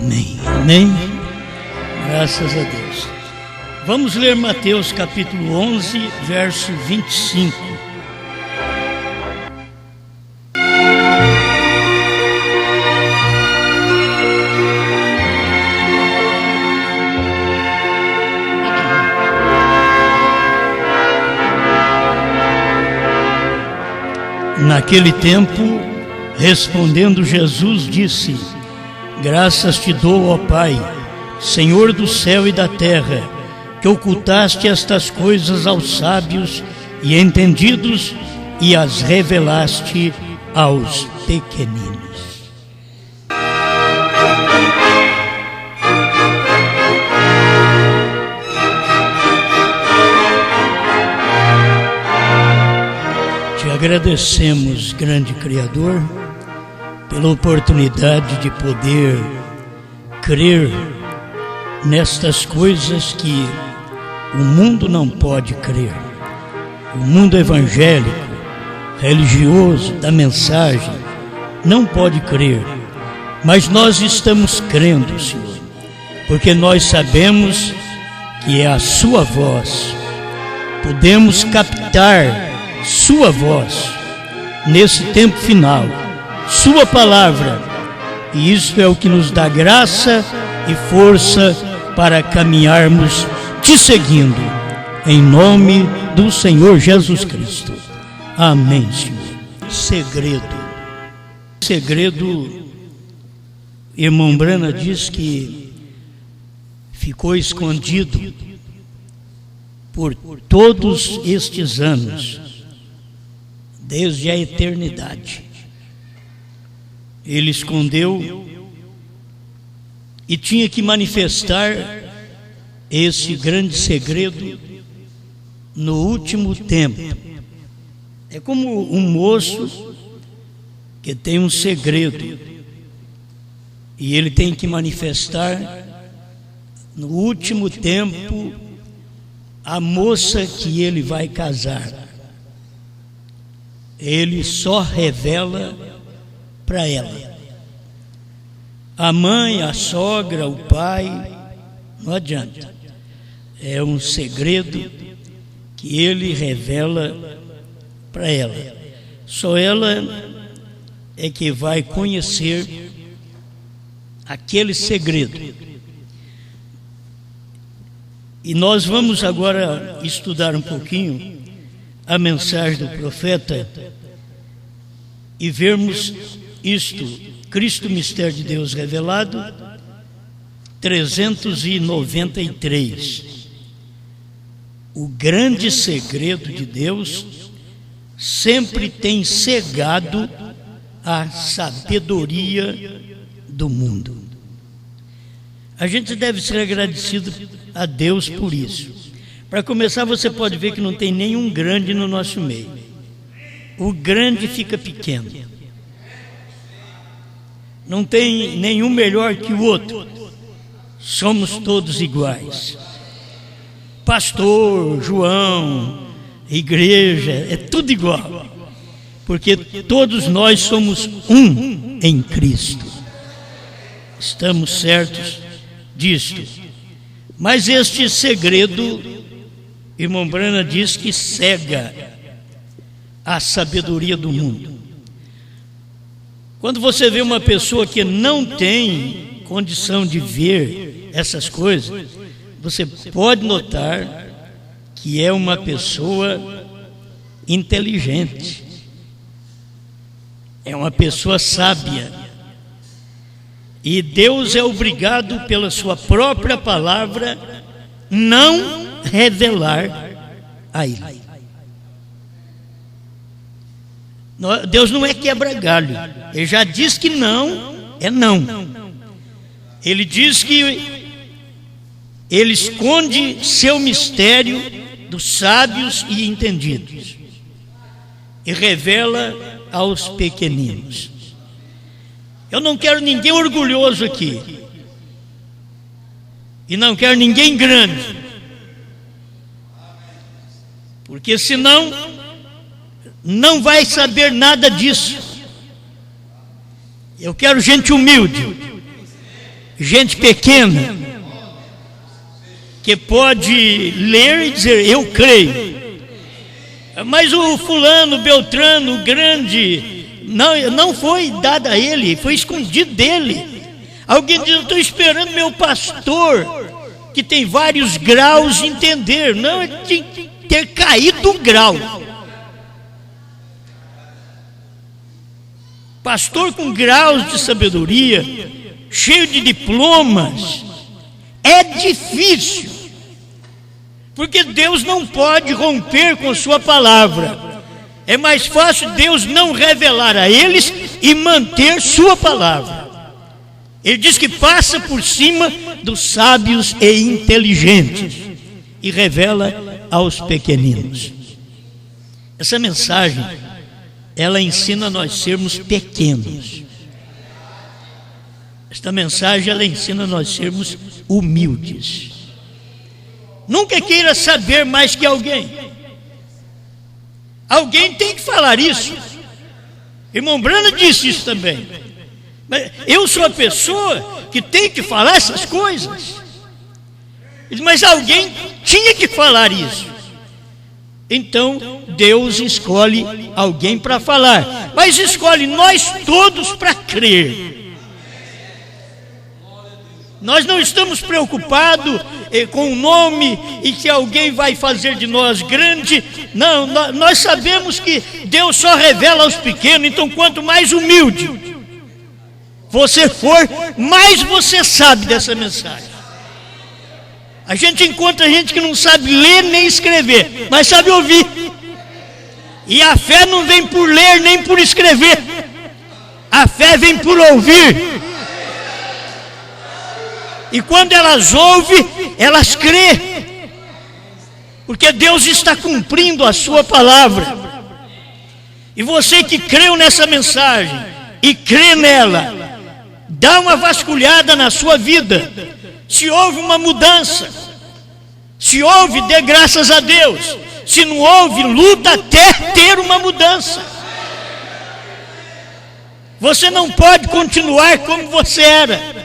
Amém. Amém. Graças a Deus. Vamos ler Mateus capítulo 11, verso 25. Naquele tempo, respondendo Jesus, disse: Graças te dou, ó Pai, Senhor do céu e da terra, que ocultaste estas coisas aos sábios e entendidos e as revelaste aos pequeninos. Te agradecemos, grande Criador, pela oportunidade de poder crer nestas coisas que o mundo não pode crer. O mundo evangélico, religioso, da mensagem, não pode crer. Mas nós estamos crendo, Senhor, porque nós sabemos que é a Sua voz. Podemos captar Sua voz nesse tempo final, Sua palavra, e isso é o que nos dá graça e força para caminharmos te seguindo, em nome do Senhor Jesus Cristo. Amém, Senhor. Segredo, irmão Brana diz que ficou escondido por todos estes anos, desde a eternidade. Ele escondeu e tinha que manifestar esse grande segredo no último tempo. É como um moço que tem um segredo e ele tem que manifestar no último tempo a moça que ele vai casar. Ele só revela para ela. A mãe, a sogra, o pai, não adianta. É um segredo que ele revela para ela. Só ela é que vai conhecer aquele segredo. E nós vamos agora estudar um pouquinho a mensagem do profeta e vermos isto, Cristo Mistério de Deus Revelado, 393. O grande segredo de Deus sempre tem cegado a sabedoria do mundo. A gente deve ser agradecido a Deus por isso. Para começar, você pode ver que não tem nenhum grande no nosso meio. O grande fica pequeno. Não tem nenhum melhor que o outro. Somos todos iguais. Pastor, João, igreja, é tudo igual. Porque todos nós somos um em Cristo. Estamos certos disto. Mas este segredo, irmão Brana diz que cega a sabedoria do mundo. Quando você vê uma pessoa que não tem condição de ver essas coisas, você pode notar que é uma pessoa inteligente, é uma pessoa sábia. E Deus é obrigado, pela sua própria palavra, não revelar a ele. Deus não é quebra-galho. Ele já diz que não, é não. Ele diz que ele esconde seu mistério dos sábios e entendidos e revela aos pequeninos. Eu não quero ninguém orgulhoso aqui. E não quero ninguém grande. Porque senão não vai saber nada disso. Eu quero gente humilde, gente pequena, que pode ler e dizer, eu creio. Mas o fulano, Beltrano, o grande, não foi dado a ele, foi escondido dele. Alguém diz, eu estou esperando meu pastor, que tem vários graus, entender. Não, ele tem que ter caído o grau. Pastor com graus de sabedoria, cheio de diplomas, é difícil, porque Deus não pode romper com sua palavra. É mais fácil Deus não revelar a eles e manter sua palavra. Ele diz que passa por cima dos sábios e inteligentes e revela aos pequeninos. Essa mensagem, ela ensina a nós sermos pequenos. Esta mensagem, ela ensina a nós sermos humildes. Nunca queira saber mais que alguém. Alguém tem que falar isso. Irmão Brana disse isso também. Mas eu sou a pessoa que tem que falar essas coisas. Mas alguém tinha que falar isso. Então Deus escolhe alguém para falar, mas escolhe nós todos para crer. Nós não estamos preocupados com o nome e que alguém vai fazer de nós grande. Não, nós sabemos que Deus só revela aos pequenos. Então quanto mais humilde você for, mais você sabe dessa mensagem. A gente encontra gente que não sabe ler nem escrever, mas sabe ouvir. E a fé não vem por ler nem por escrever. A fé vem por ouvir. E quando elas ouvem, elas crêem. Porque Deus está cumprindo a sua palavra. E você que creu nessa mensagem e crê nela, dá uma vasculhada na sua vida. Se houve uma mudança, se houve, dê graças a Deus. Se não houve, luta até ter uma mudança. Você não pode continuar como você era.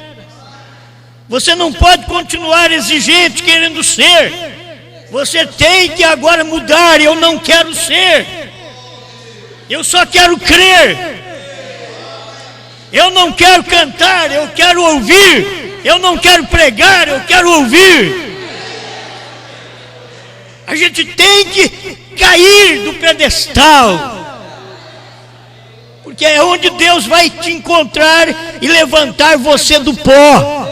Você não pode continuar exigente, querendo ser. Você tem que agora mudar. Eu não quero ser. Eu só quero crer. Eu não quero cantar, eu quero ouvir. Eu não quero pregar, eu quero ouvir. A gente tem que cair do pedestal, porque é onde Deus vai te encontrar e levantar você do pó.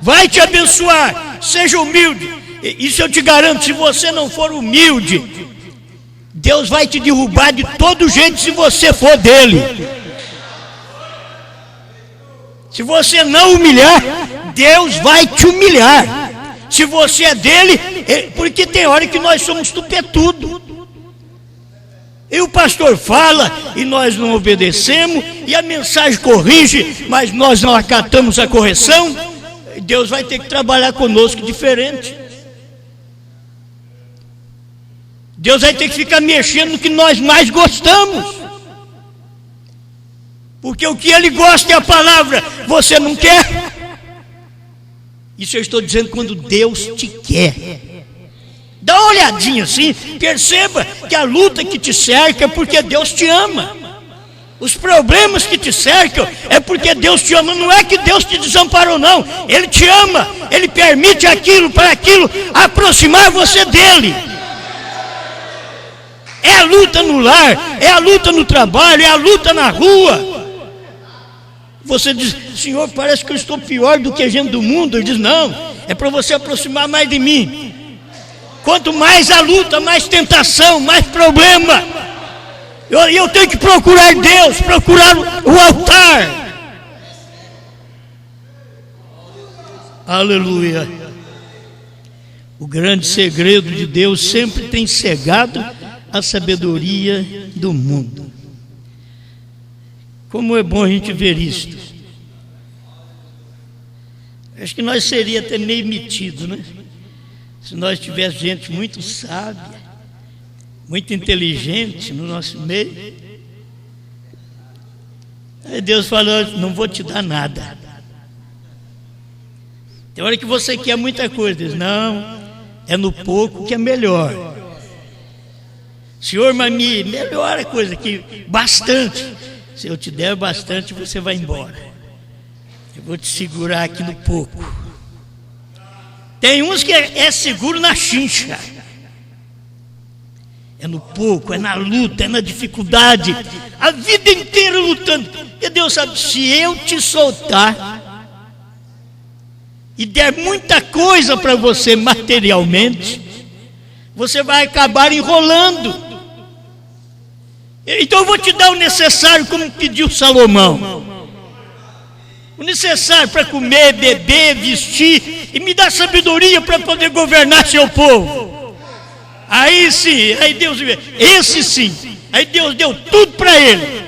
Vai te abençoar. Seja humilde. Isso eu te garanto. Se você não for humilde, Deus vai te derrubar de todo jeito se você for dele. Se você não humilhar, Deus vai te humilhar. Se você é dele, porque tem hora que nós somos tupetudo. E o pastor fala e nós não obedecemos, e a mensagem corrige, mas nós não acatamos a correção. Deus vai ter que trabalhar conosco diferente. Deus vai ter que ficar mexendo no que nós mais gostamos. Porque o que ele gosta é a palavra. Você não quer? Isso eu estou dizendo quando Deus te quer. Dá uma olhadinha assim, perceba que a luta que te cerca é porque Deus te ama. Os problemas que te cercam é porque Deus te ama. Não é que Deus te desamparou, não. Ele te ama. Ele permite aquilo para aquilo aproximar você dele. É a luta no lar, é a luta no trabalho, é a luta na rua. Você diz, Senhor, parece que eu estou pior do que a gente do mundo. Ele diz, não, é para você aproximar mais de mim. Quanto mais a luta, mais tentação, mais problema. Eu tenho que procurar Deus, procurar o altar. Aleluia. O grande segredo de Deus sempre tem cegado a sabedoria do mundo. Como é bom a gente ver isto. Acho que nós seria até meio metido, né? Se nós tivéssemos gente muito sábia, muito inteligente no nosso meio. Aí Deus falou: não vou te dar nada. Tem hora que você quer muita coisa. Diz: não, é no pouco que é melhor. Senhor, mas me melhora a coisa aqui, bastante. Se eu te der bastante, você vai embora. Eu vou te segurar aqui no pouco. Tem uns que é seguro na chincha. É no pouco, é na luta, é na dificuldade. A vida inteira lutando. E Deus sabe, se eu te soltar e der muita coisa para você materialmente, você vai acabar enrolando. Então eu vou te dar o necessário, como pediu Salomão. O necessário para comer, beber, vestir, e me dá sabedoria para poder governar seu povo. Aí sim, aí Deus, esse sim, aí Deus deu tudo para ele.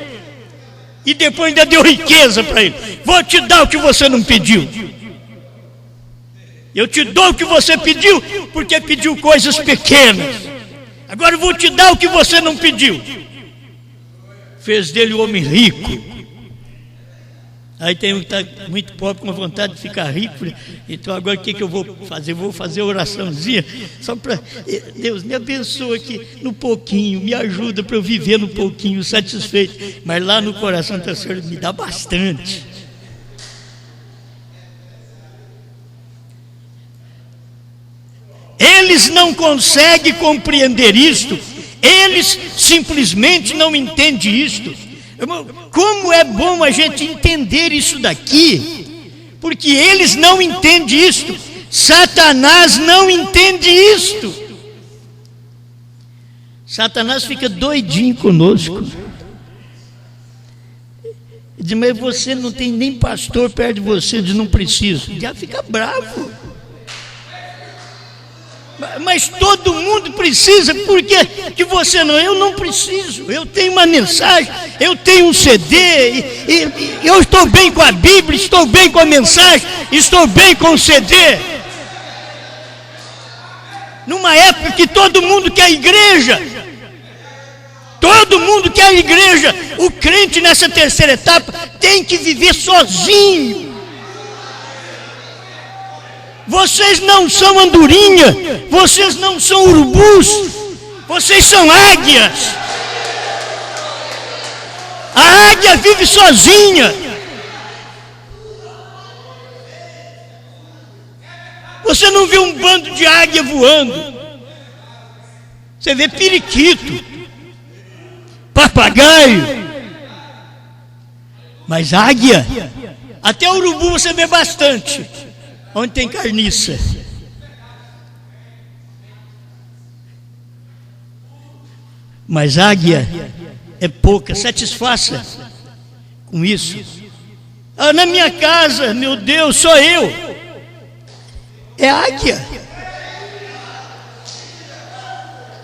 E depois ainda deu riqueza para ele. Vou te dar o que você não pediu. Eu te dou o que você pediu, porque pediu coisas pequenas. Agora eu vou te dar o que você não pediu. Fez dele um homem rico. Aí tem um que está muito pobre com vontade de ficar rico. Então agora o que eu vou fazer? Vou fazer oraçãozinha só para Deus me abençoa aqui no pouquinho, me ajuda para eu viver no pouquinho, satisfeito. Mas lá no coração da Senhora me dá bastante. Eles não conseguem compreender isto. Eles simplesmente não entendem isto. Como é bom a gente entender isso daqui, porque eles não entendem isto. Satanás não entende isto. Satanás fica doidinho conosco. Diz: mas você não tem nem pastor perto de você. Diz: não preciso. Já fica bravo. Mas todo mundo precisa. Por que você não? Eu não preciso. Eu tenho uma mensagem, eu tenho um CD, e eu estou bem com a Bíblia, estou bem com a mensagem, estou bem com o CD. Numa época que todo mundo quer a igreja, todo mundo quer a igreja, o crente nessa terceira etapa tem que viver sozinho. Vocês não são andorinha, vocês não são urubus, vocês são águias. A águia vive sozinha. Você não vê um bando de águia voando. Você vê periquito, papagaio. Mas águia, até urubu você vê bastante. Onde tem carniça. Mas águia é pouca. Satisfaça com isso. Ah, na minha casa, meu Deus, sou eu. É águia.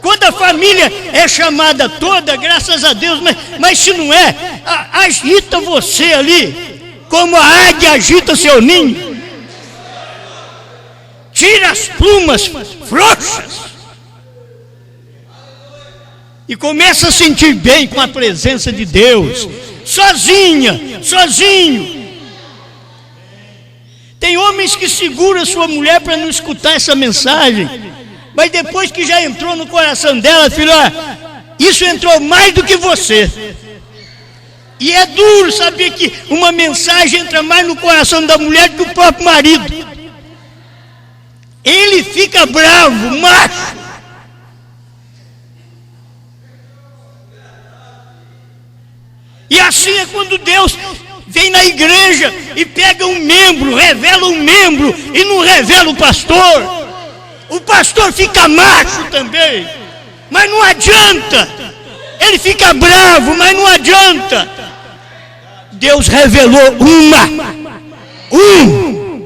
Quando a família é chamada toda, graças a Deus, mas se não é, agita você ali, como a águia agita seu ninho. Tira as plumas frouxas e começa a sentir bem com a presença de Deus, sozinha, sozinho. Tem homens que seguram a sua mulher para não escutar essa mensagem, mas depois que já entrou no coração dela, filho, isso entrou mais do que você. E é duro saber que uma mensagem entra mais no coração da mulher do que o próprio marido. Ele fica bravo, macho. E assim é quando Deus vem na igreja e pega um membro, revela um membro e não revela o pastor. O pastor fica macho também, mas não adianta. Ele fica bravo, mas não adianta. Deus revelou um.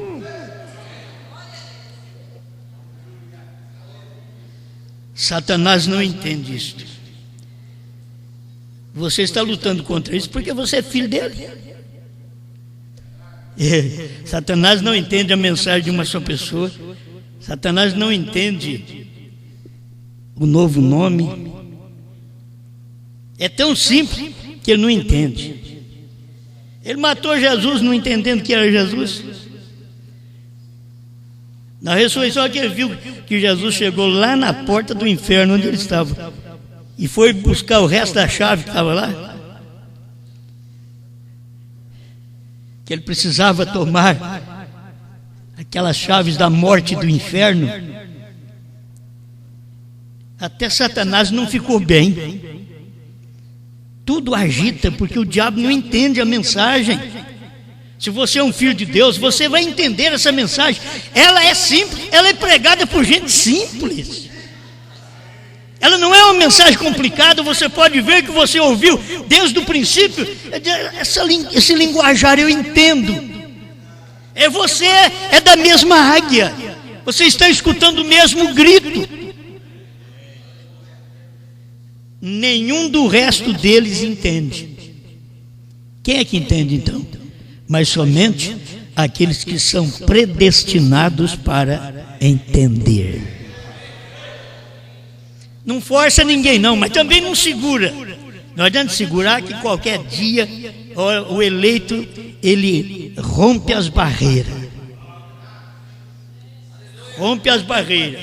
Satanás não entende isso. Você está lutando contra isso porque você é filho dele. Satanás não entende a mensagem de uma só pessoa. Satanás não entende o novo nome. É tão simples que ele não entende. Ele matou Jesus não entendendo que era Jesus. Na ressurreição é que ele viu que Jesus chegou lá na porta do inferno onde ele estava e foi buscar o resto da chave que estava lá, que ele precisava tomar aquelas chaves da morte do inferno. Até Satanás não ficou bem. Tudo agita porque o diabo não entende a mensagem. Se você é um filho de Deus, você vai entender essa mensagem. Ela é simples, ela é pregada por gente simples. Ela não é uma mensagem complicada. Você pode ver que você ouviu desde o princípio. Esse linguajar eu entendo. Você é da mesma águia. Você está escutando o mesmo grito. Nenhum do resto deles entende. Quem é que entende então? Mas somente aqueles que são predestinados para entender. Não força ninguém não, mas também não segura. Não adianta segurar que qualquer dia o eleito, ele rompe as barreiras. Rompe as barreiras.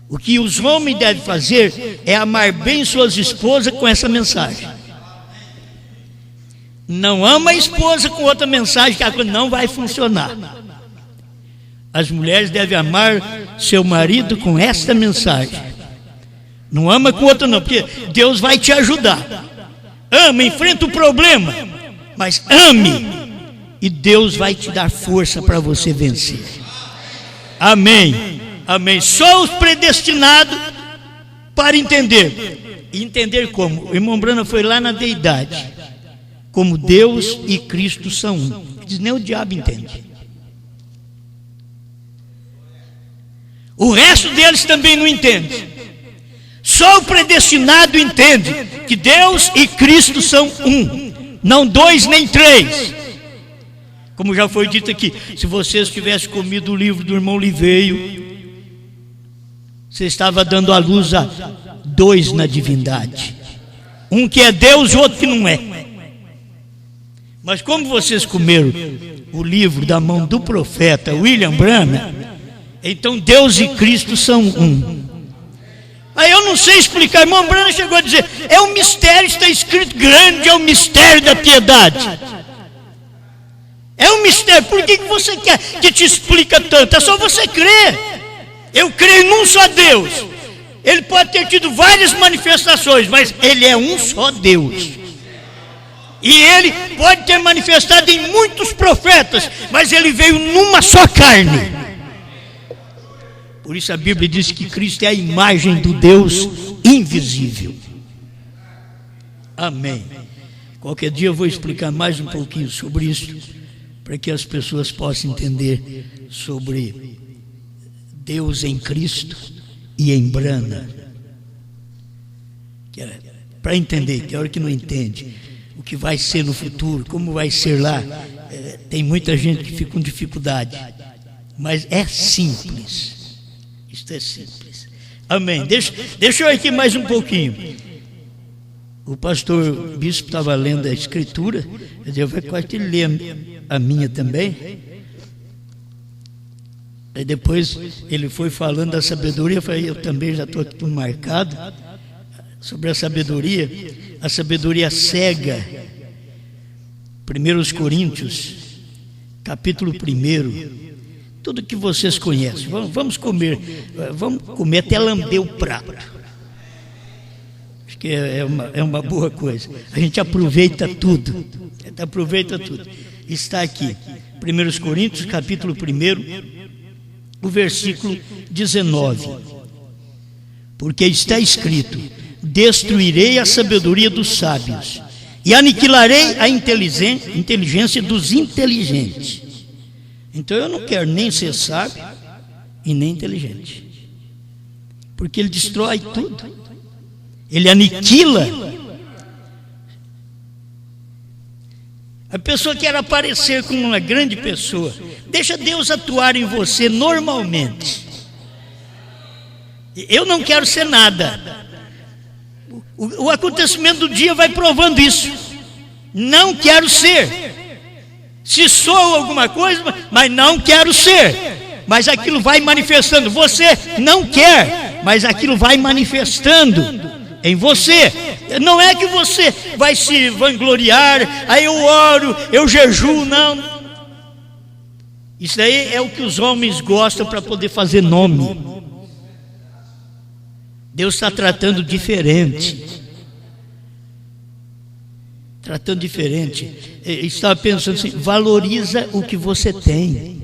O que os homens devem fazer é amar bem suas esposas com essa mensagem. Não ama a esposa com outra mensagem, que a coisa não vai funcionar. As mulheres devem amar seu marido com esta mensagem. Não ama com outra não, porque Deus vai te ajudar. Ama, enfrenta o problema, mas ame, e Deus vai te dar força para você vencer. Amém, amém. Só os predestinados para entender. Entender como? O irmão Brana foi lá na deidade. Como Deus e Cristo são um. Diz, nem o diabo entende. O resto deles também não entende. Só o predestinado entende que Deus e Cristo são um, não dois nem três. Como já foi dito aqui, se vocês tivessem comido o livro do irmão Liveio, você estava dando à luz a dois na divindade. Um que é Deus e outro que não é. Mas como vocês comeram o livro da mão do profeta William Branham, então Deus e Cristo são um. Aí eu não sei explicar. Irmão Branham chegou a dizer, é um mistério, está escrito grande, é o mistério da piedade. É um mistério. Por que você quer que te explica tanto? É só você crer. Eu creio num só Deus. Ele pode ter tido várias manifestações, mas ele é um só Deus. E ele pode ter manifestado em muitos profetas, mas ele veio numa só carne. Por isso a Bíblia diz que Cristo é a imagem do Deus invisível. Amém. Qualquer dia eu vou explicar mais um pouquinho sobre isso, para que as pessoas possam entender sobre Deus em Cristo e em Brana. Para entender, tem hora que não entende o que vai ser no futuro, como vai ser lá. Tem muita gente que fica com dificuldade, mas é simples. Isto é simples. Amém. Deixa eu aqui mais um pouquinho. O pastor bispo estava lendo a escritura. Eu falei, quase ele lê a minha também. Aí depois ele foi falando da sabedoria. Eu falei, eu também já estou aqui tudo marcado. Sobre a sabedoria cega. 1 Coríntios, capítulo 1. Tudo que vocês conhecem. Vamos comer até lamber o prato. Acho que é uma boa coisa. A gente aproveita tudo. Está aqui, 1 Coríntios, capítulo 1, o versículo 19. Porque está escrito, destruirei a sabedoria dos sábios e aniquilarei a inteligência dos inteligentes. Então eu não quero nem ser sábio e nem inteligente, porque ele destrói tudo, ele aniquila. A pessoa quer aparecer como uma grande pessoa. Deixa Deus atuar em você normalmente. Eu não quero ser nada. O acontecimento do dia vai provando isso. Não quero ser. Se sou alguma coisa, mas não quero ser. Mas aquilo vai manifestando. Você não quer, mas aquilo vai manifestando em você. Não é que você vai se vangloriar, aí eu oro, eu jejuo, não. Isso daí é o que os homens gostam para poder fazer nome. Deus está tratando diferente. Tratando diferente. Eu estava pensando assim, valoriza o que você tem.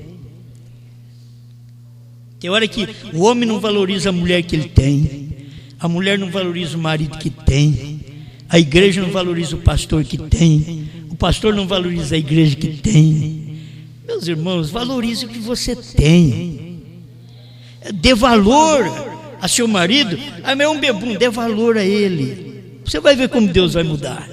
Tem hora que o homem não valoriza a mulher que ele tem, a mulher não valoriza o marido que tem, a igreja não valoriza o pastor que tem, o pastor não valoriza a igreja que tem. Meus irmãos, valorize o que você tem. Dê valor a seu marido. Ah, mas é um bebum, dê valor a ele. Você vai ver como Deus vai mudar.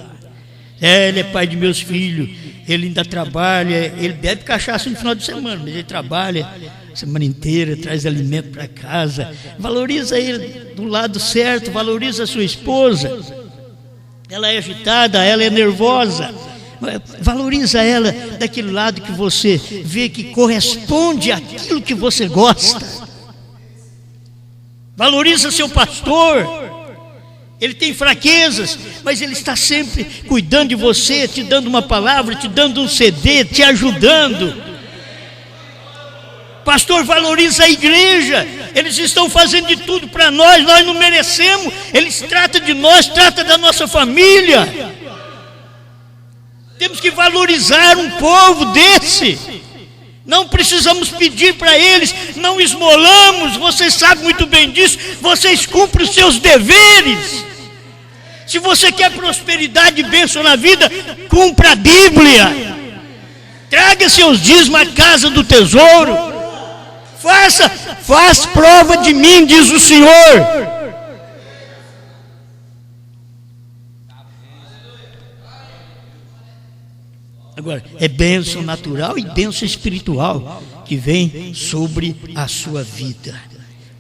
Ele é pai de meus filhos, ele ainda trabalha, ele bebe cachaça no final de semana, mas ele trabalha a semana inteira, traz alimento para casa. Valoriza ele do lado certo, valoriza a sua esposa. Ela é agitada, ela é nervosa. Valoriza ela daquele lado que você vê que corresponde àquilo que você gosta. Valoriza seu pastor. Ele tem fraquezas, mas ele está sempre cuidando de você, te dando uma palavra, te dando um CD, te ajudando. Pastor, valoriza a igreja. Eles estão fazendo de tudo para nós, nós não merecemos. Eles tratam de nós, tratam da nossa família. Temos que valorizar um povo desse. Não precisamos pedir para eles, não esmolamos, vocês sabem muito bem disso, vocês cumprem os seus deveres. Se você quer prosperidade e bênção na vida, cumpra a Bíblia. Traga seus dízimos à casa do tesouro. Faz prova de mim, diz o Senhor. Agora, é bênção natural e bênção espiritual que vem sobre a sua vida.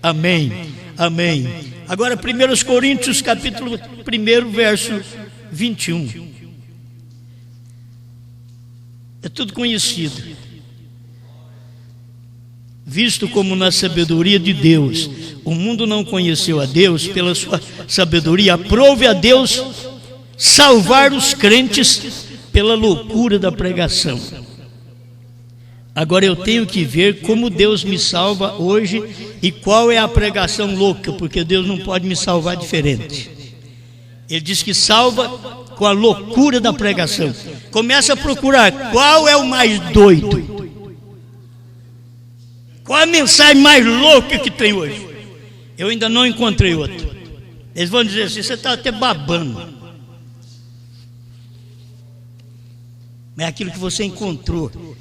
Amém, amém. Agora, 1 Coríntios, capítulo 1, verso 21. É tudo conhecido. Visto como na sabedoria de Deus, o mundo não conheceu a Deus, pela sua sabedoria, aprove a Deus salvar os crentes pela loucura da pregação. Agora eu tenho que ver como Deus me salva hoje e qual é a pregação louca, porque Deus não pode me salvar diferente. Ele diz que salva com a loucura da pregação. Começa a procurar qual é o mais doido, qual a mensagem mais louca que tem hoje. Eu ainda não encontrei outra. Eles vão dizer assim, você está até babando. É aquilo que você encontrou,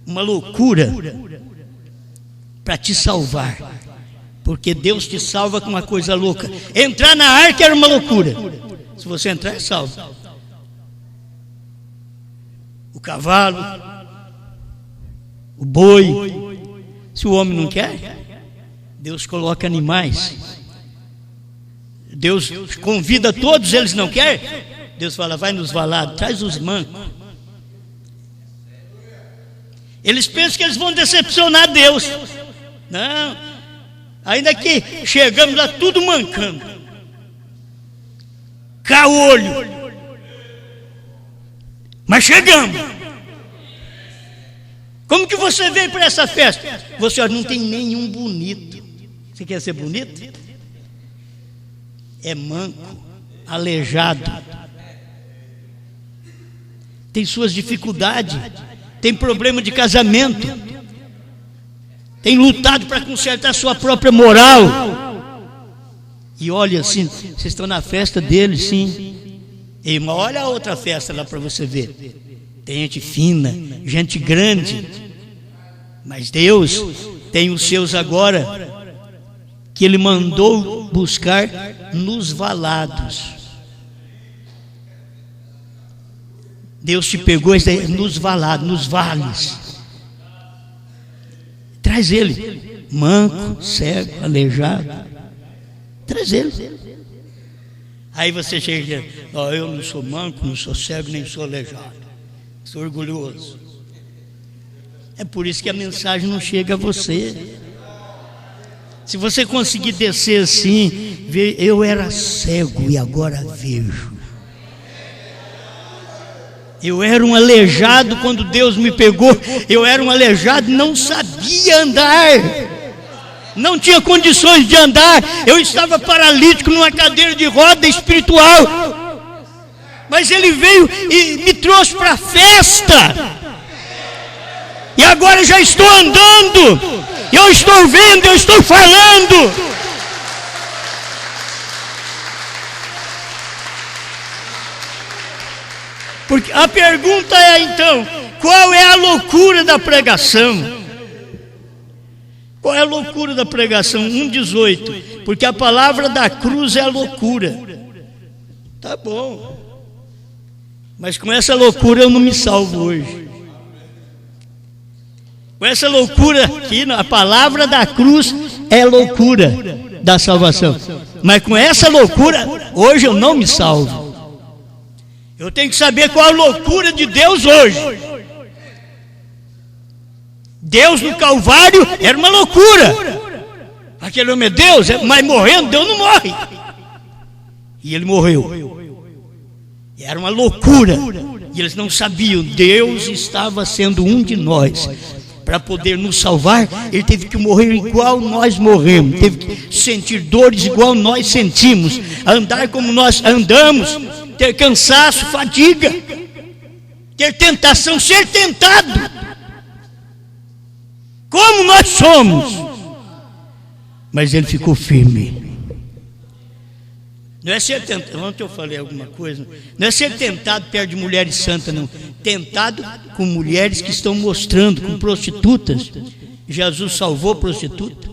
uma loucura para te salvar, porque Deus te salva com uma coisa louca. Entrar na arca era uma loucura, se você entrar é salvo. O cavalo, o boi, se o homem não quer, Deus coloca animais. Deus convida todos, eles não querem, Deus fala, vai nos valados, traz os mancos. Eles pensam que eles vão decepcionar Deus. Não. Ainda que chegamos lá tudo mancando. Caolho. Mas chegamos. Como que você veio para essa festa? Você não tem nenhum bonito. Você quer ser bonito? É manco, aleijado. Tem suas dificuldades. Tem problema de casamento, tem lutado para consertar sua própria moral. E olha assim, vocês estão na festa dele, sim. E olha a outra festa lá para você ver. Tem gente fina, gente grande. Mas Deus tem os seus agora, que Ele mandou buscar nos valados. Deus te pegou nos valados, nos vales. Traz ele, manco, cego, aleijado. Traz ele. Aí você chega e diz: ó, eu não sou manco, não sou cego, nem sou aleijado, sou orgulhoso. É por isso que a mensagem não chega a você. Se você conseguir descer assim, ver, eu era cego e agora vejo. Eu era um aleijado quando Deus me pegou. Eu era um aleijado, não sabia andar, não tinha condições de andar. Eu estava paralítico numa cadeira de roda espiritual. Mas Ele veio e me trouxe para a festa. E agora já estou andando. Eu estou vendo, eu estou falando. Porque a pergunta é então, qual é a loucura da pregação? Qual é a loucura da pregação? 1,18. Porque a palavra da cruz é a loucura. Tá bom. Mas com essa loucura eu não me salvo hoje. Com essa loucura aqui, a palavra da cruz é loucura da salvação. Mas com essa loucura, hoje eu não me salvo. Eu tenho que saber qual a loucura de Deus hoje. Deus no Calvário era uma loucura. Aquele homem é Deus, mas morrendo, Deus não morre. E ele morreu. E era uma loucura. E eles não sabiam, Deus estava sendo um de nós. Para poder nos salvar, Ele teve que morrer igual nós morremos, teve que sentir dores igual nós sentimos, andar como nós andamos, ter cansaço, fadiga, ter tentação, ser tentado, como nós somos. Mas Ele ficou firme. Não é ser tentado, ontem eu falei alguma coisa, não é ser tentado perto de mulheres santas, não. Tentado com mulheres que estão mostrando, com prostitutas. Jesus salvou a prostituta.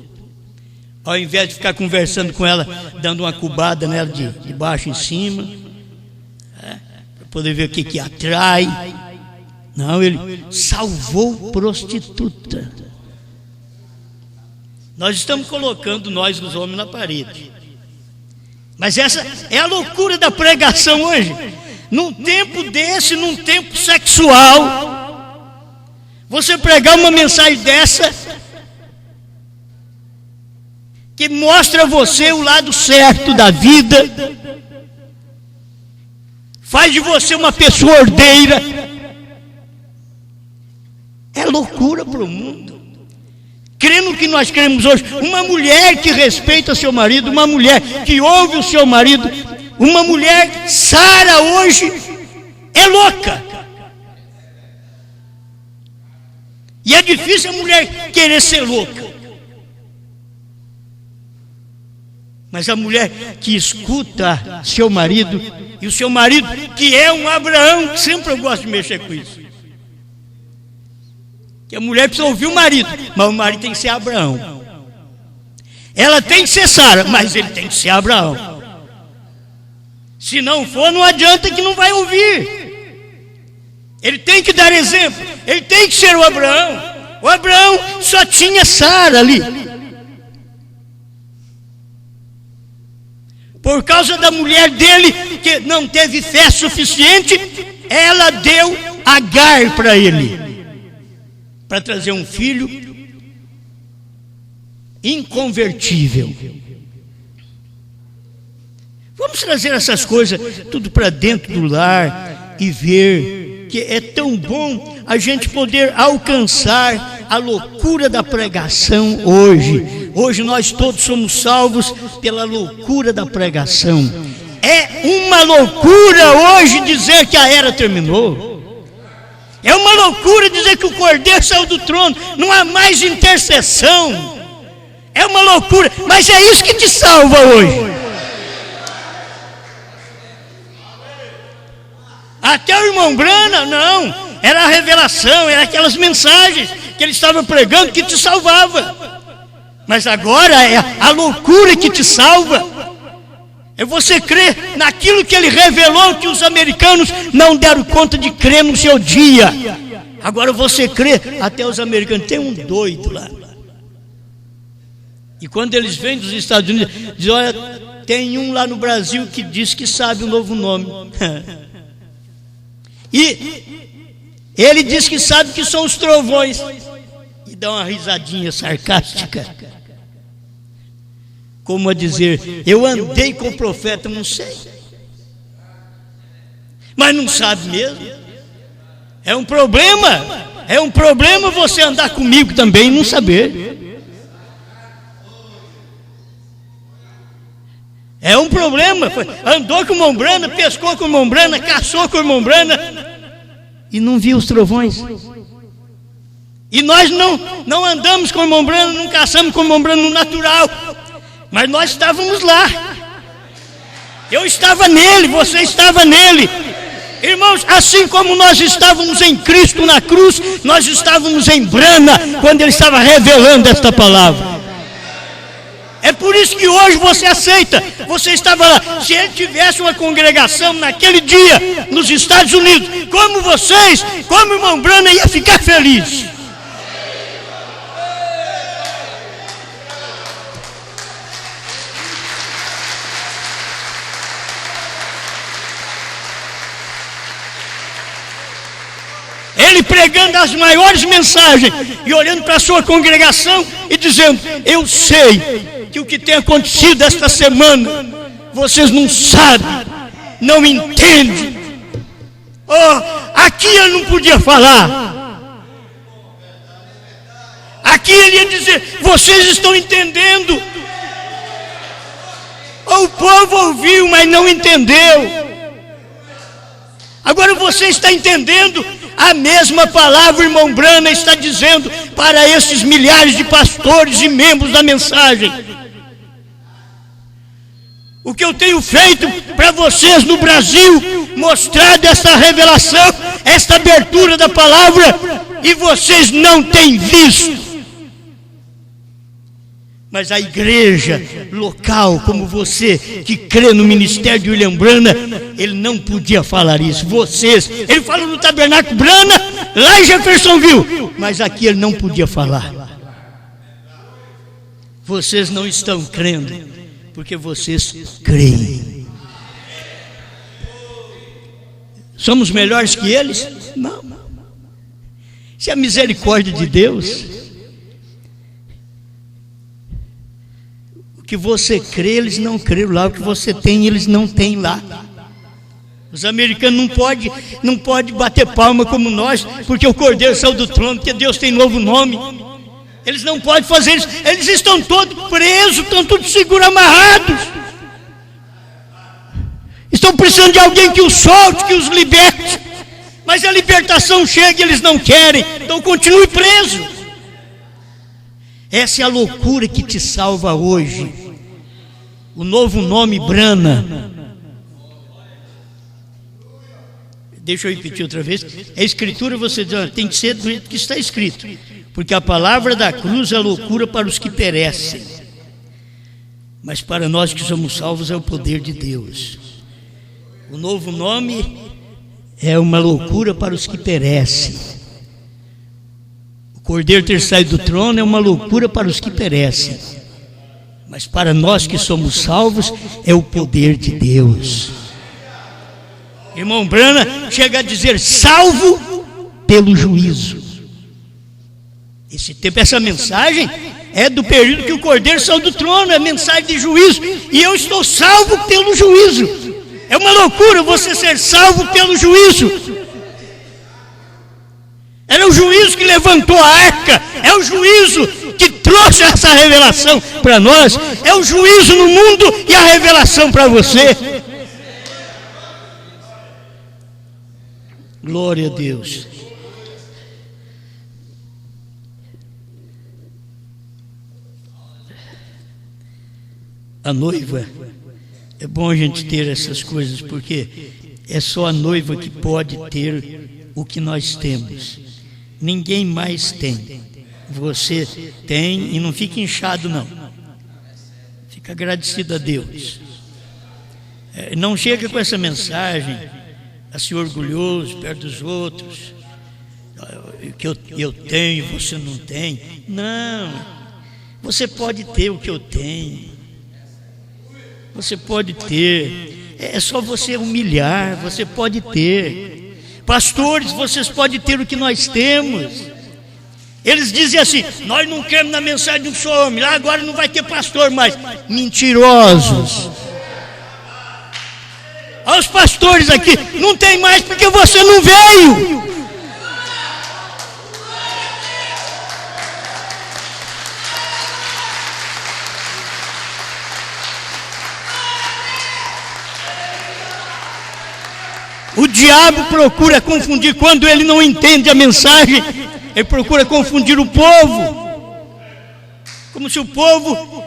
Ao invés de ficar conversando com ela, dando uma cubada nela de baixo em cima, para poder ver o que atrai. Não, Ele salvou prostituta. Nós estamos colocando nós, os homens, na parede. Mas essa é a loucura da pregação hoje. Num tempo desse, num tempo sexual, você pregar uma mensagem dessa, que mostra a você o lado certo da vida, faz de você uma pessoa ordeira, é loucura para o mundo. Crendo que nós cremos hoje, uma mulher que respeita seu marido, uma mulher que ouve o seu marido, uma mulher Sara hoje é louca. E é difícil a mulher querer ser louca. Mas a mulher que escuta seu marido, e o seu marido que é um Abraão, sempre eu gosto de mexer com isso. Que a mulher precisa ouvir o marido, mas o marido tem que ser Abraão. Ela tem que ser Sara, mas ele tem que ser Abraão. Se não for, não adianta, que não vai ouvir. Ele tem que dar exemplo, ele tem que ser o Abraão. O Abraão só tinha Sara ali. Por causa da mulher dele, que não teve fé suficiente, ela deu Agar para ele, para trazer um filho inconvertível. Vamos trazer essas coisas tudo para dentro do lar e ver que é tão bom a gente poder alcançar a loucura da pregação hoje. Hoje nós todos somos salvos pela loucura da pregação. É uma loucura hoje dizer que a era terminou. É uma loucura dizer que o Cordeiro saiu do trono, não há mais intercessão. É uma loucura, mas é isso que te salva hoje. Até o irmão Brana, não, era a revelação, era aquelas mensagens que ele estava pregando que te salvava. Mas agora é a loucura que te salva. É você crer naquilo que ele revelou, que os americanos não deram conta de crer no seu dia. Agora você crê, até os americanos. Tem um doido lá. E quando eles vêm dos Estados Unidos, dizem: olha, tem um lá no Brasil que diz que sabe o novo nome. E ele diz que sabe que são os trovões. E dá uma risadinha sarcástica, como a dizer: eu andei com o profeta, não sei. Mas não sabe mesmo. É um problema você andar comigo também e não saber. É um problema. Andou com Mombrana, pescou com Mombrana, caçou com Mombrana e não viu os trovões. E nós não andamos com Mombrana, não caçamos com Mombrana no natural, mas nós estávamos lá. Eu estava nele, você estava nele. Irmãos, assim como nós estávamos em Cristo na cruz, nós estávamos em Brana quando ele estava revelando esta palavra. É por isso que hoje você aceita. Você estava lá. Se ele tivesse uma congregação naquele dia nos Estados Unidos, como vocês, como o irmão Brana, ia ficar feliz. Ele pregando as maiores mensagens e olhando para a sua congregação e dizendo: eu sei que o que tem acontecido esta semana, vocês não sabem, não entendem. Oh, aqui ele não podia falar. Aqui ele ia dizer: vocês estão entendendo. Oh, o povo ouviu, mas não entendeu. Agora você está entendendo. A mesma palavra o irmão Brana está dizendo para esses milhares de pastores e membros da mensagem. O que eu tenho feito para vocês no Brasil, mostrado esta revelação, esta abertura da palavra, e vocês não têm visto. Mas a igreja local, como você, que crê no ministério de William Brana, ele não podia falar isso. Vocês, ele falou no Tabernáculo Brana, lá em Jeffersonville, mas aqui ele não podia falar. Vocês não estão crendo, porque vocês creem. Somos melhores que eles? Não. Se a misericórdia de Deus... O que você crê, eles não creram lá. O que você tem, eles não têm lá. Os americanos não pode bater palma como nós, porque o Cordeiro saiu do trono, porque Deus tem novo nome. Eles não podem fazer isso. Eles estão todos presos, estão todos seguros, amarrados. Estão precisando de alguém que os solte, que os liberte. Mas a libertação chega e eles não querem. Então continue preso. Essa é a loucura que te salva hoje. O novo nome Brana. Deixa eu repetir outra vez. A escritura, você diz, tem que ser do jeito que está escrito. Porque a palavra da cruz é loucura para os que perecem. Mas para nós que somos salvos é o poder de Deus. O novo nome é uma loucura para os que perecem. Cordeiro ter saído do trono é uma loucura para os que perecem, mas para nós que somos salvos é o poder de Deus. Irmão Brana chega a dizer: salvo pelo juízo. Esse tempo, essa mensagem é do período que o Cordeiro saiu do trono, é mensagem de juízo, e eu estou salvo pelo juízo. É uma loucura você ser salvo pelo juízo. Era o juízo que levantou a arca, é o juízo que trouxe essa revelação para nós, é o juízo no mundo e a revelação para você. Glória a Deus. A noiva, é bom a gente ter essas coisas, porque é só a noiva que pode ter o que nós temos. Ninguém mais tem. Você tem, e não fica inchado não. Fica agradecido a Deus. Não chega com essa mensagem a ser orgulhoso perto dos outros, que eu tenho e você não tem. Não. Você pode ter o que eu tenho. Você pode ter. É só você humilhar, você pode ter. Pastores, vocês podem ter o que nós temos. Eles dizem assim: nós não queremos na mensagem de um só homem, lá agora não vai ter pastor mais. Mentirosos. Olha os pastores aqui, não tem mais porque você não veio. O diabo procura confundir, quando ele não entende a mensagem, ele procura confundir o povo, como se o povo,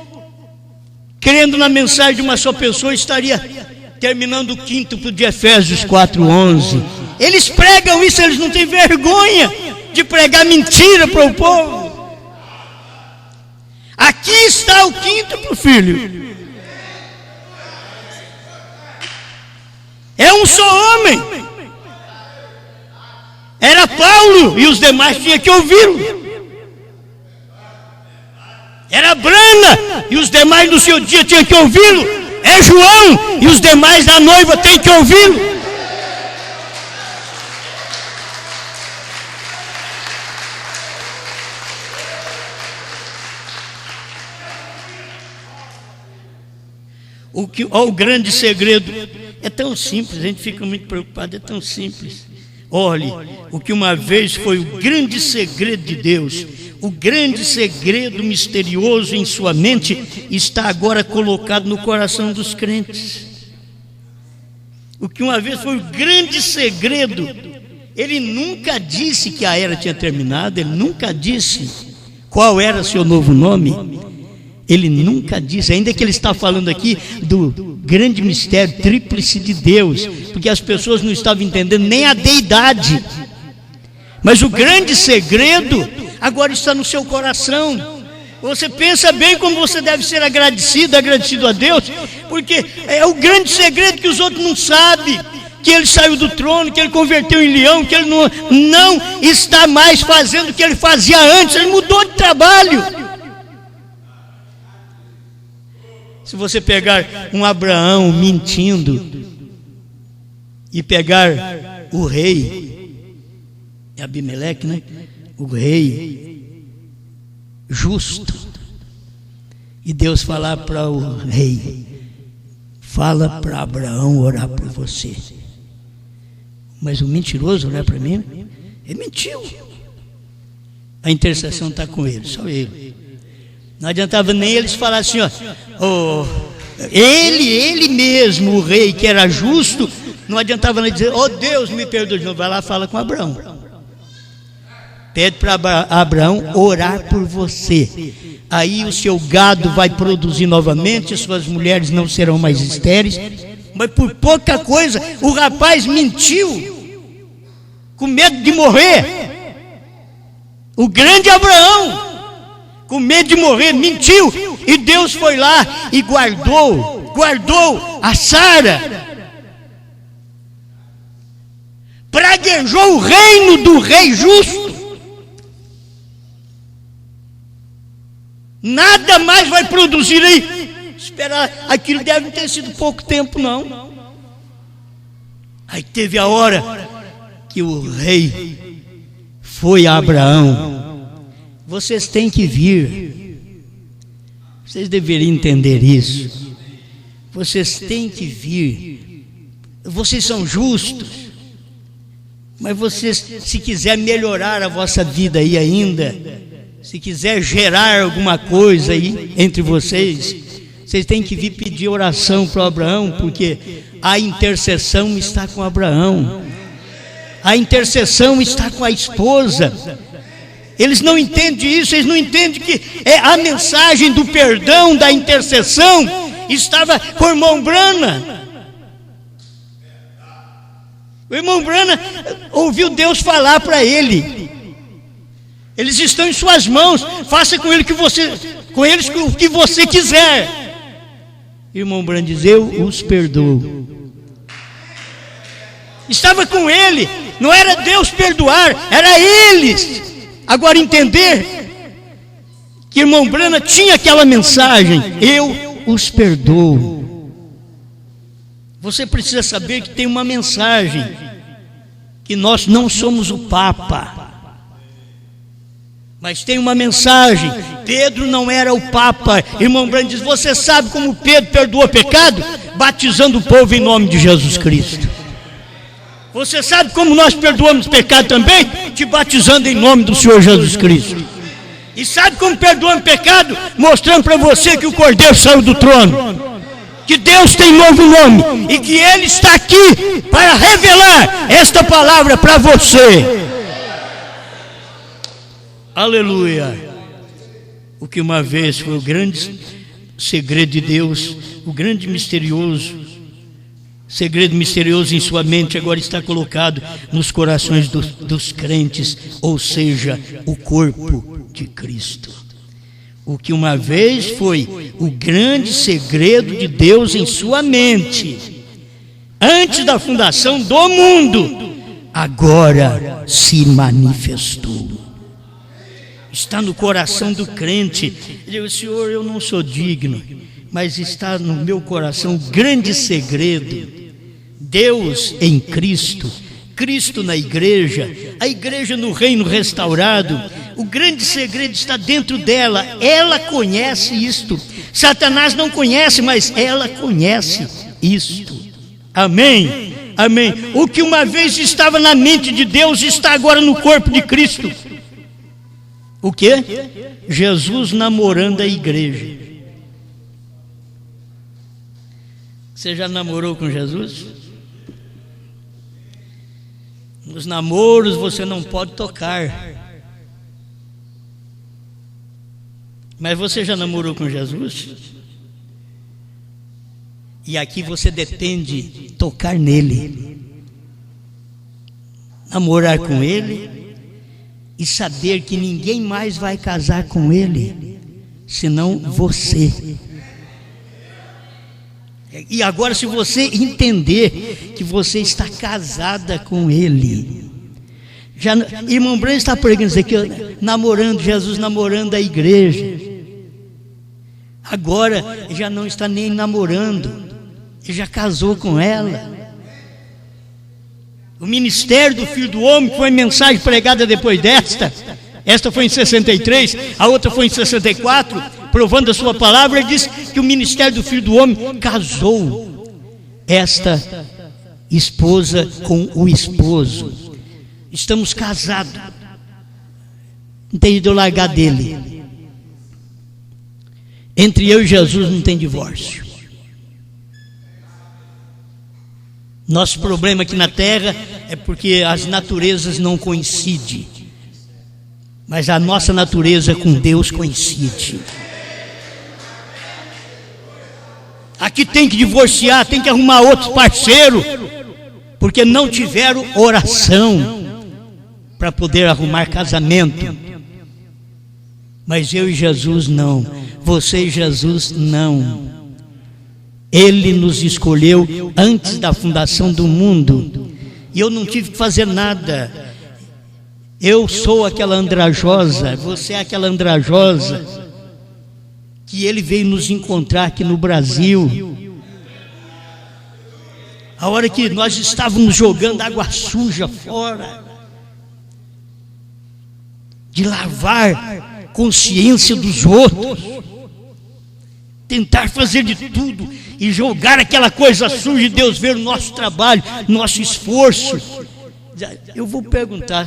crendo na mensagem de uma só pessoa, estaria terminando o quíntuplo de Efésios 4:11. Eles pregam isso, eles não têm vergonha de pregar mentira para o povo. Aqui está o quíntuplo, filho. É um só homem. Era Paulo e os demais tinham que ouvi-lo. Era Brana e os demais no seu dia tinham que ouvi-lo. É João e os demais da noiva têm que ouvi-lo. O grande segredo é tão simples, a gente fica muito preocupado, é tão simples. Olhe, o que uma vez foi o grande segredo de Deus, o grande segredo misterioso em sua mente, está agora colocado no coração dos crentes. O que uma vez foi o grande segredo, ele nunca disse que a era tinha terminado, ele nunca disse qual era seu novo nome. Ele nunca disse, ainda que ele está falando aqui do grande mistério tríplice de Deus, porque as pessoas não estavam entendendo nem a deidade. Mas o grande segredo agora está no seu coração. Você pensa bem como você deve ser agradecido a Deus, porque é o grande segredo que os outros não sabem. Que ele saiu do trono, que ele converteu em leão, que ele não está mais fazendo o que ele fazia antes, ele mudou de trabalho. Se você pegar um Abraão mentindo e pegar o rei, Abimeleque, né? O rei justo, e Deus falar para o rei: fala para Abraão orar por você. Mas o mentiroso orar para mim, ele mentiu. A intercessão está com ele, só ele. Não adiantava nem eles falar assim, ó, ele mesmo, o rei que era justo, não adiantava nem dizer: Deus me perdoe. Não, vai lá, fala com Abraão. Pede para Abraão orar por você. Aí o seu gado vai produzir novamente, suas mulheres não serão mais estéreis. Mas por pouca coisa, o rapaz mentiu, com medo de morrer. O grande Abraão, com medo de morrer, mentiu, e Deus foi lá e guardou a Sara, praguejou o reino do rei justo. Nada mais vai produzir aí. Esperar, aquilo deve ter sido pouco tempo, não. Aí teve a hora que o rei foi a Abraão: vocês têm que vir. Vocês deveriam entender isso. Vocês têm que vir. Vocês são justos. Mas vocês, se quiser melhorar a vossa vida aí ainda, se quiser gerar alguma coisa aí entre vocês, vocês têm que vir pedir oração para Abraão, porque a intercessão está com Abraão. A intercessão está com a esposa. Eles não entendem isso, eles não entendem que a mensagem do perdão, da intercessão, estava com o irmão Brana. O irmão Brana ouviu Deus falar para ele: eles estão em suas mãos, faça com eles o que você quiser. Irmão Brana diz: eu os perdoo. Estava com ele, não era Deus perdoar, era eles. Agora entender que irmão Branham tinha aquela mensagem: eu os perdoo. Você precisa saber que tem uma mensagem, que nós não somos o Papa, mas tem uma mensagem. Pedro não era o Papa. Irmão Branham diz: você sabe como Pedro perdoou pecado? Batizando o povo em nome de Jesus Cristo. Você sabe como nós perdoamos pecado também? Te batizando em nome do Senhor Jesus Cristo. E sabe como perdoamos pecado? Mostrando para você que o Cordeiro saiu do trono, que Deus tem novo nome e que Ele está aqui para revelar esta palavra para você. Aleluia. O que uma vez foi o grande segredo de Deus, o grande segredo misterioso em sua mente, agora está colocado nos corações dos crentes, ou seja, o corpo de Cristo. O que uma vez foi o grande segredo de Deus em sua mente, antes da fundação do mundo, agora se manifestou. Está no coração do crente. Ele diz: Senhor, eu não sou digno, mas está no meu coração o grande segredo. Deus em Cristo, Cristo na igreja, a igreja no reino restaurado. O grande segredo está dentro dela. Ela conhece isto. Satanás não conhece, mas ela conhece isto. Amém? Amém. O que uma vez estava na mente de Deus está agora no corpo de Cristo. O que? Jesus namorando a igreja. Você já namorou com Jesus? Nos namoros você não pode tocar. Mas você já namorou com Jesus? E aqui você depende tocar nele, namorar com ele e saber que ninguém mais vai casar com ele, senão você. E agora, se você entender que você está casada com ele, já, irmão Branham está pregando isso aqui, namorando Jesus, namorando a igreja. Agora já não está nem namorando, ele já casou com ela. O ministério do Filho do Homem, que foi a mensagem pregada depois desta, esta foi em 63, a outra foi em 64, provando a sua palavra. Ele diz que o ministério do Filho do Homem casou esta esposa com o esposo. Estamos casados, não tem de eu largar dele. Entre eu e Jesus não tem divórcio. Nosso problema aqui na terra é porque as naturezas não coincidem, mas a nossa natureza com Deus coincide. Aqui tem que divorciar, tem que arrumar outro parceiro, porque não tiveram oração para poder arrumar casamento. Mas eu e Jesus não, você e Jesus não. Ele nos escolheu antes da fundação do mundo, e eu não tive que fazer nada. Eu sou aquela andrajosa, você é aquela andrajosa que ele veio nos encontrar aqui no Brasil. A hora que nós estávamos jogando água suja fora, de lavar consciência dos outros, tentar fazer de tudo e jogar aquela coisa suja, e Deus ver o nosso trabalho, nosso esforço. Eu vou perguntar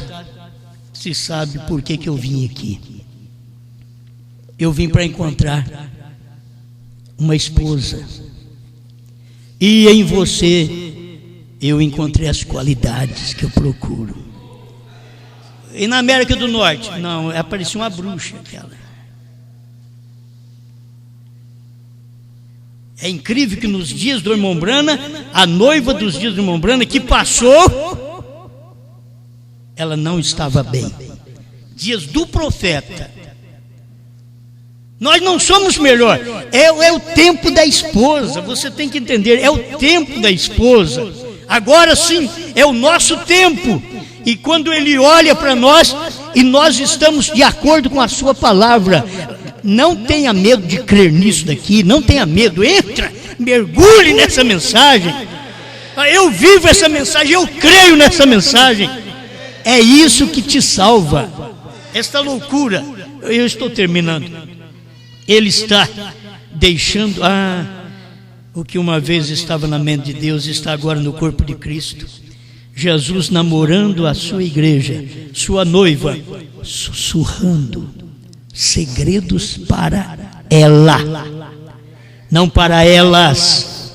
se sabe por que eu vim aqui. Eu vim para encontrar uma esposa, e em você eu encontrei as qualidades que eu procuro. E na América do Norte, não, aparecia uma bruxa aquela. É incrível que nos dias do irmão Branham, a noiva dos dias do irmão Branham que passou, ela não estava bem. Dias do profeta. Nós não somos melhor, é o tempo da esposa, você tem que entender, é o tempo da esposa. Agora sim, é o nosso tempo. E quando ele olha para nós, e nós estamos de acordo com a sua palavra, não tenha medo de crer nisso daqui, não tenha medo, entra, mergulhe nessa mensagem. Eu vivo essa mensagem, eu creio nessa mensagem. É isso que te salva. Esta loucura, eu estou terminando. Ele está deixando, o que uma vez estava na mente de Deus está agora no corpo de Cristo. Jesus namorando a sua igreja, sua noiva, sussurrando segredos para ela, não para elas.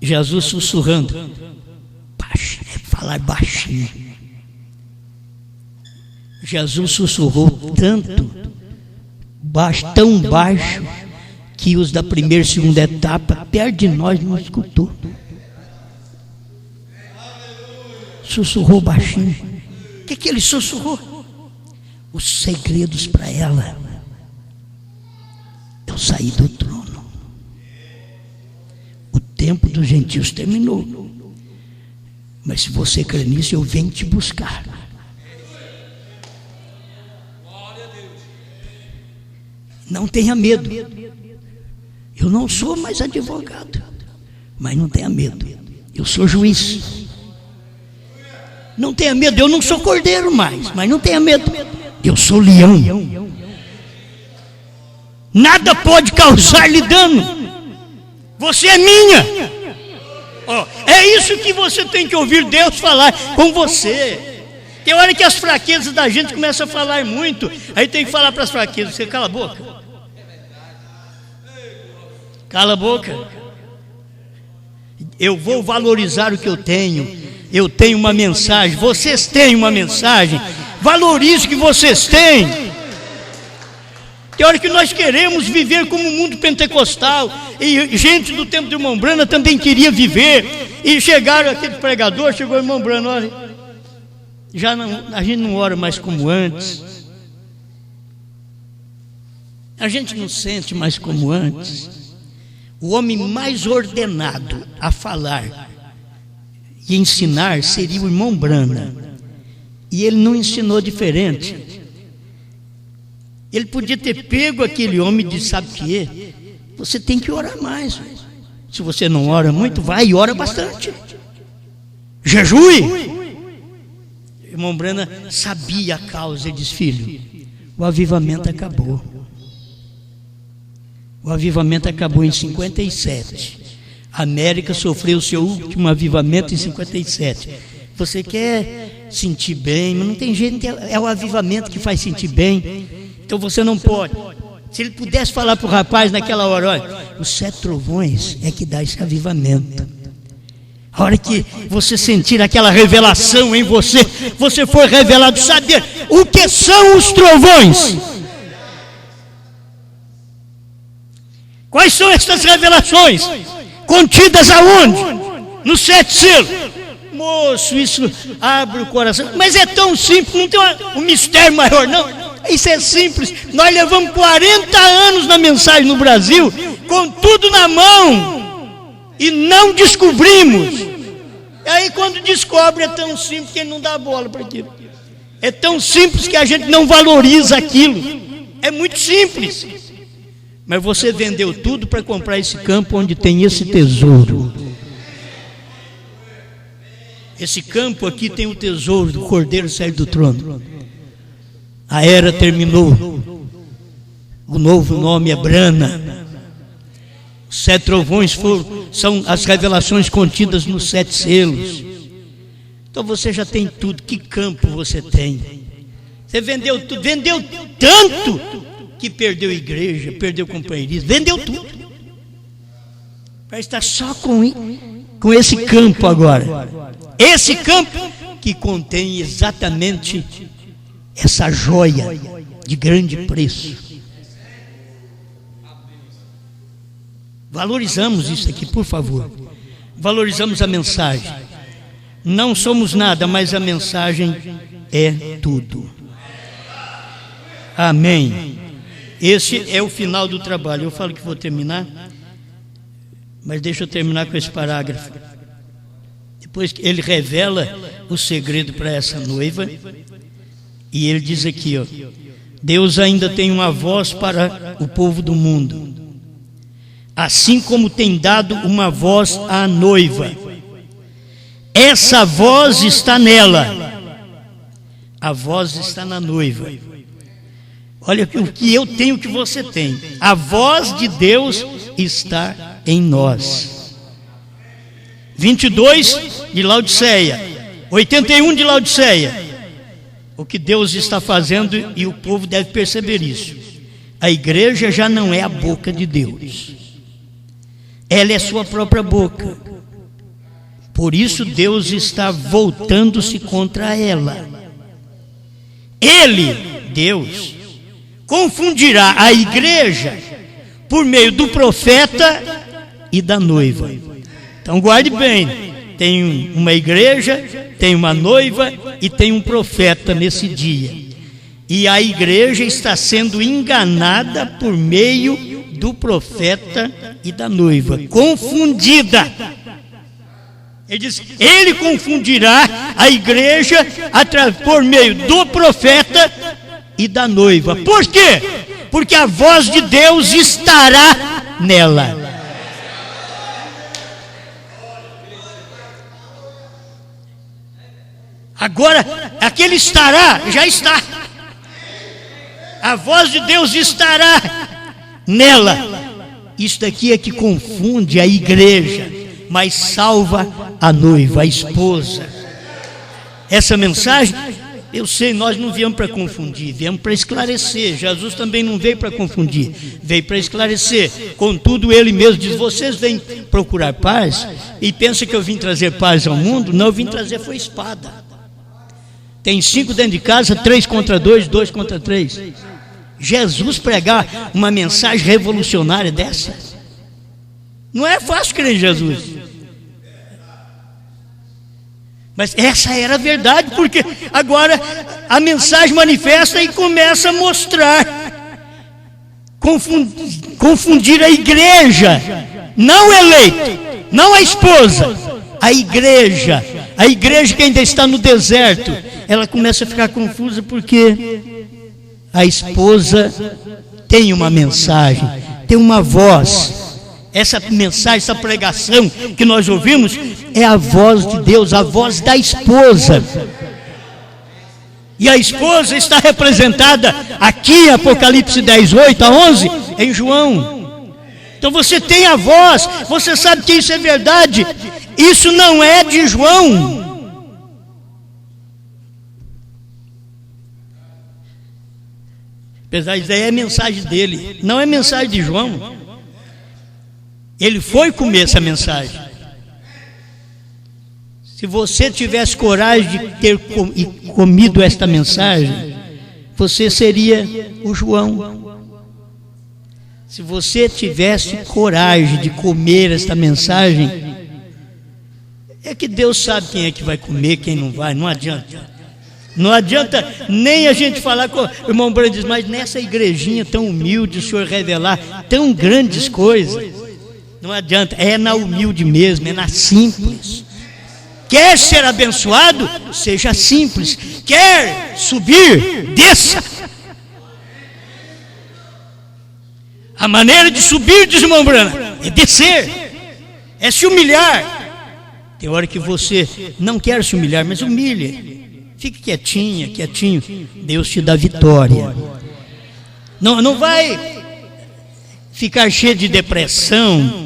Jesus sussurrando, baixo, falar baixinho. Jesus sussurrou tanto, tão baixo, que os da primeira e segunda etapa, perto de nós, não escutou. Sussurrou baixinho. O que ele sussurrou? Os segredos para ela. Eu saí do trono. O tempo dos gentios terminou. Mas se você crer nisso, eu venho te buscar. Não tenha medo. Eu não sou mais advogado, mas não tenha medo. Eu sou juiz. Não tenha medo, eu não sou cordeiro mais, mas não tenha medo. Eu sou leão. Nada pode causar-lhe dano. Você é minha. É isso que você tem que ouvir Deus falar com você. Tem hora que as fraquezas da gente começam a falar muito. Aí tem que falar para as fraquezas, você cala a boca. Cala a boca. Eu vou valorizar o que eu tenho. Eu tenho uma mensagem, vocês têm uma mensagem. Valorize o que vocês têm. Tem hora que nós queremos viver como o mundo pentecostal. E gente do tempo do irmão Brana também queria viver. E chegaram aquele pregador, chegou o irmão Brana, olha, já não, a gente não ora mais como antes. A gente não sente mais como antes. O homem mais ordenado a falar e ensinar seria o irmão Brana. E ele não ensinou diferente. Ele podia ter pego aquele homem e disse, sabe o que é? Você tem que orar mais. Se você não ora muito, vai e ora bastante. Jejue. O irmão Brana sabia a causa e disse, filho, o avivamento acabou. O avivamento acabou em 57. A América sofreu o seu último avivamento em 57. Você quer sentir bem, mas não tem jeito, é o avivamento que faz sentir bem. Então você não pode. Se ele pudesse falar para o rapaz naquela hora, olha, os 7 trovões é que dá esse avivamento. A hora que você sentir aquela revelação em você, você for revelado, saber o que são os trovões. Quais são essas revelações? Contidas aonde? Nos 7 selos. Moço, isso abre o coração. Mas é tão simples, não tem um mistério maior, não. Isso é simples. Nós levamos 40 anos na mensagem no Brasil, com tudo na mão, e não descobrimos. E aí quando descobre é tão simples que ele não dá bola para aquilo. É tão simples que a gente não valoriza aquilo. É muito simples. Mas você vendeu tudo para comprar esse campo onde tem esse tesouro. Esse campo aqui tem o tesouro do Cordeiro sair do trono. A era terminou. O novo nome é Brana. Os 7 trovões são as revelações contidas nos 7 selos. Então você já tem tudo. Que campo você tem? Você vendeu tudo, vendeu tanto que perdeu igreja, perdeu companheirismo, vendeu tudo. Para estar só com esse campo agora. Esse campo que contém exatamente essa joia de grande preço. Valorizamos isso aqui, por favor. Valorizamos a mensagem. Não somos nada, mas a mensagem é tudo. Amém. Esse é o final do trabalho. Eu falo que vou terminar, mas deixa eu terminar com esse parágrafo. Depois que ele revela o segredo para essa noiva, e ele diz aqui, ó, Deus ainda tem uma voz para o povo do mundo, assim como tem dado uma voz à noiva. Essa voz está nela, a voz está na noiva. Olha o que eu tenho, que você tem. A voz de Deus está em nós. 22 de Laodiceia, 81 de Laodiceia. O que Deus está fazendo, e o povo deve perceber isso. A igreja já não é a boca de Deus, ela é sua própria boca. Por isso Deus está voltando-se contra ela. Ele, Deus, confundirá a igreja por meio do profeta e da noiva. Então guarde bem, tem uma igreja, tem uma noiva e tem um profeta nesse dia. E a igreja está sendo enganada por meio do profeta e da noiva, confundida. Ele diz, ele confundirá a igreja por meio do profeta e da noiva. Por quê? Porque a voz de Deus estará nela. Agora, aquele estará, já está. A voz de Deus estará nela. Isto aqui é que confunde a igreja, mas salva a noiva, a esposa. Essa mensagem, eu sei, nós não viemos para confundir, viemos para esclarecer. Jesus também não veio para confundir, veio para esclarecer. Contudo, ele mesmo diz, vocês vêm procurar paz e pensam que eu vim trazer paz ao mundo? Não, eu vim trazer foi espada. Tem 5 dentro de casa, 3 contra 2, 2 contra 3. Jesus pregar uma mensagem revolucionária dessa? Não é fácil crer em Jesus. Mas essa era a verdade, porque agora a mensagem manifesta e começa a mostrar, confundir a igreja, não o eleito, não a esposa, a igreja que ainda está no deserto. Ela começa a ficar confusa porque a esposa tem uma mensagem, tem uma voz. Essa mensagem, essa pregação que nós ouvimos é a voz de Deus, a voz da esposa. E a esposa está representada aqui em Apocalipse 10, 8 a 11, em João. Então você tem a voz, você sabe que isso é verdade. Isso não é de João. Apesar disso, é a mensagem dele, não é mensagem de João. Ele foi comer essa mensagem. Se você tivesse coragem de ter comido esta mensagem, você seria o João. Se você tivesse coragem de comer esta mensagem, é que Deus sabe quem é que vai comer, quem não vai, não adianta. Não adianta nem a gente falar com o irmão Brando diz, mas nessa igrejinha tão humilde o Senhor revelar tão grandes coisas. Não adianta, é na humilde mesmo, é na simples. Quer ser abençoado? Seja simples. Quer subir? Desça. A maneira de subir, diz o irmão Brando, é descer, é se humilhar. Tem hora que você não quer se humilhar, mas humilhe. Fique quietinha, quietinho. Deus te dá vitória. Não vai ficar cheio de depressão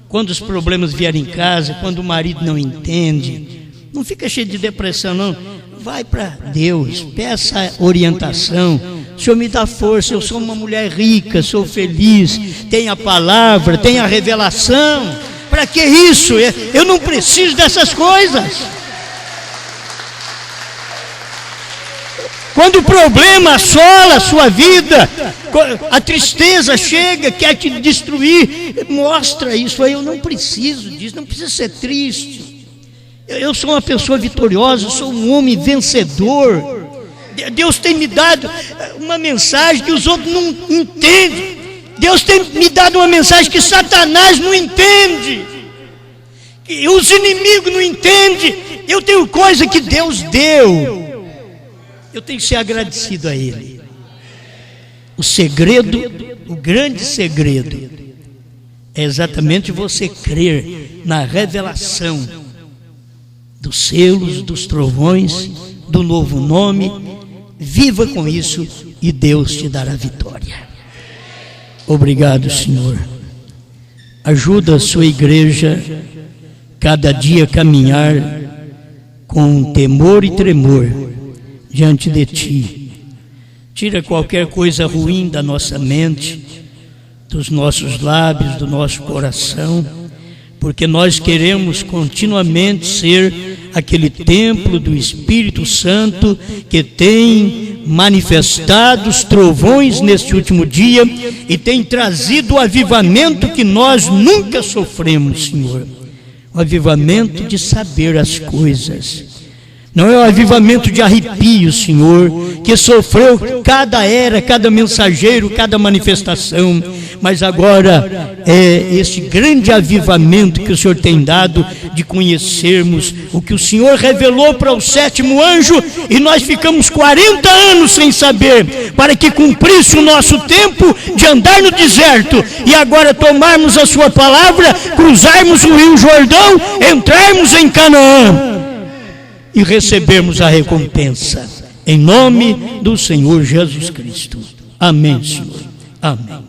quando os problemas vierem em casa, quando o marido não entende. Não fica cheio de depressão, não. Vai para Deus, peça orientação. Senhor, me dá força, eu sou uma mulher rica, sou feliz, tenho a palavra, tenho a revelação. Para que isso? Eu não preciso dessas coisas. Quando o problema assola a sua vida, a tristeza chega, quer te destruir, mostra isso aí. Eu não preciso disso, não preciso ser triste. Eu sou uma pessoa vitoriosa, eu sou um homem vencedor. Deus tem me dado uma mensagem que os outros não entendem. Deus tem me dado uma mensagem que Satanás não entende, que os inimigos não entendem. Eu tenho coisa que Deus deu. Eu tenho que ser agradecido a Ele. O segredo, o grande segredo, é exatamente você crer na revelação dos selos, dos trovões, do novo nome. Viva com isso e Deus te dará vitória. Obrigado, Senhor. Ajuda a sua igreja cada dia a caminhar com temor e tremor diante de Ti. Tira qualquer coisa ruim da nossa mente, dos nossos lábios, do nosso coração, porque nós queremos continuamente ser aquele templo do Espírito Santo que tem manifestado os trovões neste último dia e tem trazido o avivamento que nós nunca sofremos, Senhor. O avivamento de saber as coisas. Não é o avivamento de arrepio, Senhor, que sofreu cada era, cada mensageiro, cada manifestação, mas agora é este grande avivamento que o Senhor tem dado de conhecermos o que o Senhor revelou para o 7º anjo e nós ficamos 40 anos sem saber, para que cumprisse o nosso tempo de andar no deserto e agora tomarmos a sua palavra, cruzarmos o rio Jordão, entrarmos em Canaã e recebermos a recompensa, em nome do Senhor Jesus Cristo. Amém, Senhor. Amém.